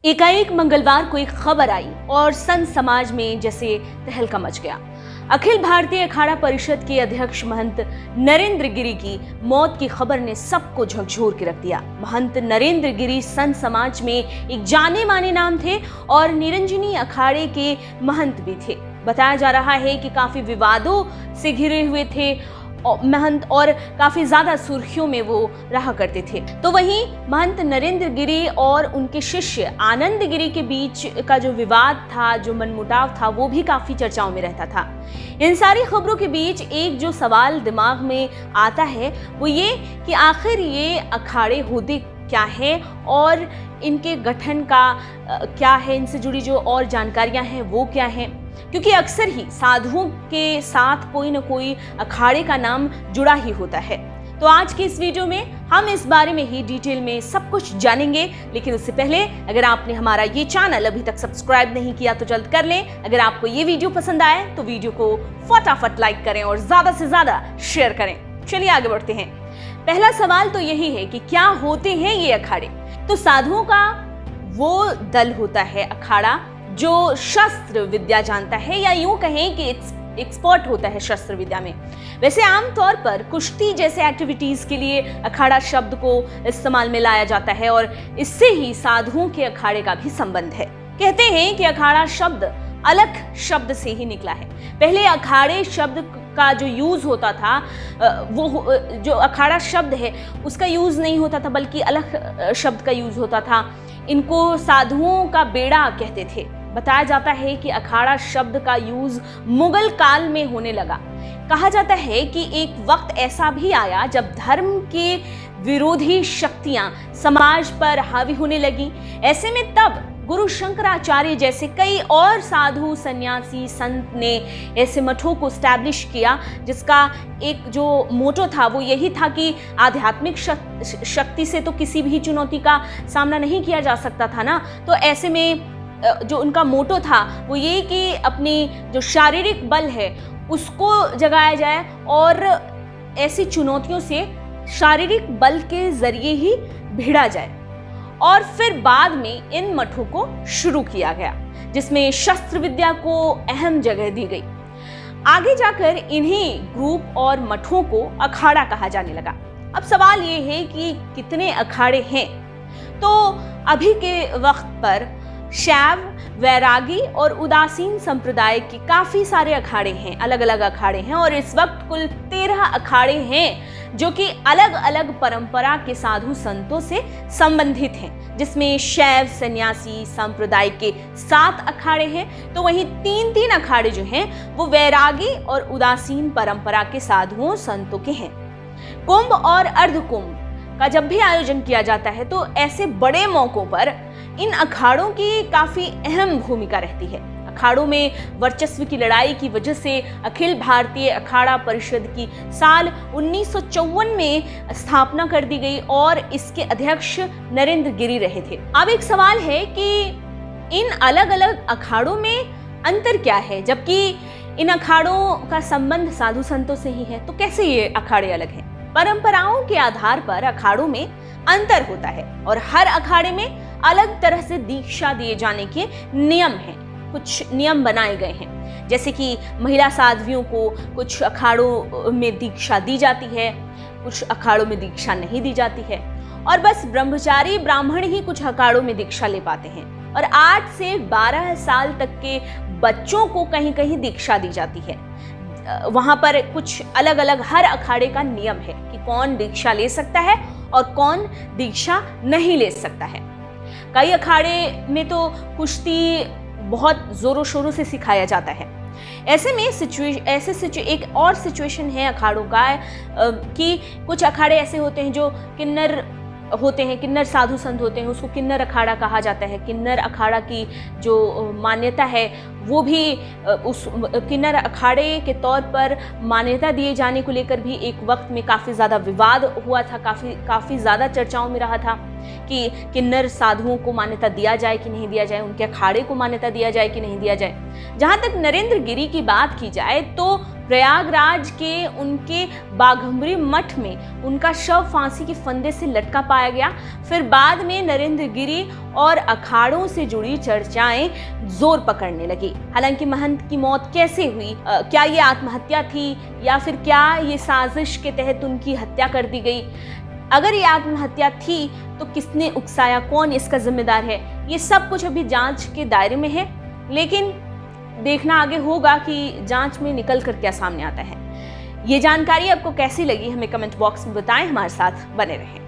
एकाएक मंगलवार को एक खबर आई और संत समाज में जैसे तहलका मच गया। अखिल भारतीय अखाड़ा परिषद के अध्यक्ष महंत नरेंद्र गिरी की मौत की खबर ने सबको झकझोर के रख दिया। महंत नरेंद्र गिरी संत समाज में एक जाने माने नाम थे और निरंजनी अखाड़े के महंत भी थे। बताया जा रहा है कि काफी विवादों से घिरे हुए थे महंत और काफी ज्यादा सुर्खियों में वो रहा करते थे। तो वहीं महंत नरेंद्र गिरी और उनके शिष्य आनंद गिरी के बीच का जो विवाद था, जो मनमुटाव था, वो भी काफी चर्चाओं में रहता था। इन सारी खबरों के बीच एक जो सवाल दिमाग में आता है वो ये कि आखिर ये अखाड़े होते क्या है और इनके गठन का क्या है, इनसे जुड़ी जो और जानकारियां हैं वो क्या हैं, क्योंकि अक्सर ही साधुओं के साथ कोई न कोई अखाड़े का नाम जुड़ा ही होता है। तो आज की इस वीडियो में हम इस बारे में ही डिटेल में सब कुछ जानेंगे। लेकिन उससे पहले अगर आपने हमारा ये चैनल अभी तक सब्सक्राइब नहीं किया तो जल्द कर लें। अगर आपको ये वीडियो पसंद आए तो वीडियो को फटाफट लाइक करें और ज्यादा से ज्यादा शेयर करें। चलिए आगे बढ़ते हैं। पहला सवाल तो यही है कि क्या होते हैं ये अखाड़े। तो साधुओं का वो दल होता है अखाड़ा जो शस्त्र विद्या जानता है, या यूं कहें कि एक्सपर्ट होता है शस्त्र विद्या में। वैसे आमतौर पर कुश्ती जैसे एक्टिविटीज के लिए अखाड़ा शब्द को इस्तेमाल में लाया जाता है और इससे ही साधुओं के अखाड़े का भी संबंध है। कहते हैं कि अखाड़ा शब्द अलग शब्द से ही निकला है। पहले अखाड़े शब्द का जो यूज होता था, वो जो अखाड़ा शब्द है उसका यूज नहीं होता था, बल्कि अलग शब्द का यूज होता था। इनको साधुओं का बेड़ा कहते थे। बताया जाता है कि अखाड़ा शब्द का यूज मुगल काल में होने लगा। कहा जाता है कि एक वक्त ऐसा भी आया जब धर्म के विरोधी शक्तियां समाज पर हावी होने लगी। ऐसे में तब गुरु शंकराचार्य जैसे कई और साधु सन्यासी संत ने ऐसे मठों को स्टैब्लिश किया, जिसका एक जो मोटो था वो यही था कि आध्यात्मिक शक्ति से तो किसी भी चुनौती का सामना नहीं किया जा सकता था ना। तो ऐसे में जो उनका मोटो था वो ये कि अपनी जो शारीरिक बल है उसको जगाया जाए और ऐसी चुनौतियों से शारीरिक बल के जरिए ही भिड़ा जाए। और फिर बाद में इन मठों को शुरू किया गया जिसमें शस्त्र विद्या को अहम जगह दी गई। आगे जाकर इन्हीं ग्रुप और मठों को अखाड़ा कहा जाने लगा। अब सवाल ये है कि कितने अखाड़े हैं। तो अभी के वक्त पर शैव, वैरागी और उदासीन संप्रदाय के काफी सारे अखाड़े हैं, अलग अलग अखाड़े हैं और इस वक्त कुल 13 अखाड़े हैं जो कि अलग अलग परंपरा के साधु संतों से संबंधित हैं, जिसमें शैव सन्यासी संप्रदाय के 7 अखाड़े हैं। तो वहीं 3-3 अखाड़े जो हैं वो वैरागी और उदासीन परंपरा के साधुओं संतों के हैं। कुंभ और अर्धकुंभ का जब भी आयोजन किया जाता है तो ऐसे बड़े मौकों पर इन अखाड़ों की काफी अहम भूमिका रहती है। अखाड़ों में वर्चस्व की लड़ाई की वजह से अखिल भारतीय अखाड़ा परिषद की साल 1954 में स्थापना कर दी गई और इसके अध्यक्ष नरेंद्र गिरी रहे थे। अब एक सवाल है कि इन अलग अलग अखाड़ों में अंतर क्या है, जबकि इन अखाड़ों का संबंध साधु संतों से ही है। तो कैसे ये अखाड़े अलग हैं? परंपराओं के आधार पर अखाड़ों में अंतर होता है और हर अखाड़े में अलग तरह से दीक्षा दिए जाने के नियम हैं। कुछ नियम बनाए गए हैं, जैसे कि महिला साध्वियों को कुछ अखाड़ों में दीक्षा दी जाती है, कुछ अखाड़ों में दीक्षा नहीं दी जाती है और बस ब्रह्मचारी ब्राह्मण ही कुछ अखाड़ों में दीक्षा ले पाते हैं और 8 से 12 साल तक के बच्चों को कहीं कहीं दीक्षा दी जाती है। वहां पर कुछ अलग अलग हर अखाड़े का नियम है कि कौन दीक्षा ले सकता है और कौन दीक्षा नहीं ले सकता है। कई अखाड़े में तो कुश्ती बहुत जोरों शोरों से सिखाया जाता है। ऐसे में एक और सिचुएशन है अखाड़ों का कि कुछ अखाड़े ऐसे होते हैं जो किन्नर होते हैं, किन्नर साधु संत होते हैं, उसको किन्नर अखाड़ा कहा जाता है। किन्नर अखाड़ा की जो मान्यता है वो भी उस किन्नर अखाड़े के तौर पर मान्यता दिए जाने को लेकर भी एक वक्त में काफ़ी ज़्यादा विवाद हुआ था, काफ़ी ज़्यादा चर्चाओं में रहा था कि किन्नर साधुओं को मान्यता दिया जाए कि नहीं दिया जाए, उनके अखाड़े को मान्यता दिया जाए कि नहीं दिया जाए। जहाँ तक नरेंद्र गिरी की बात की जाए तो प्रयागराज के उनके बाघंबरी मठ में उनका शव फांसी के फंदे से लटका पाया गया। फिर बाद में नरेंद्र गिरी और अखाड़ों से जुड़ी चर्चाएं जोर पकड़ने लगी। हालांकि महंत की मौत कैसे हुई, क्या ये आत्महत्या थी या फिर क्या ये साजिश के तहत उनकी हत्या कर दी गई, अगर ये आत्महत्या थी तो किसने उकसाया, कौन इसका जिम्मेदार है, ये सब कुछ अभी जांच के दायरे में है। लेकिन देखना आगे होगा कि जांच में निकल कर क्या सामने आता है। ये जानकारी आपको कैसी लगी हमें कमेंट बॉक्स में बताएं, हमारे साथ बने रहें।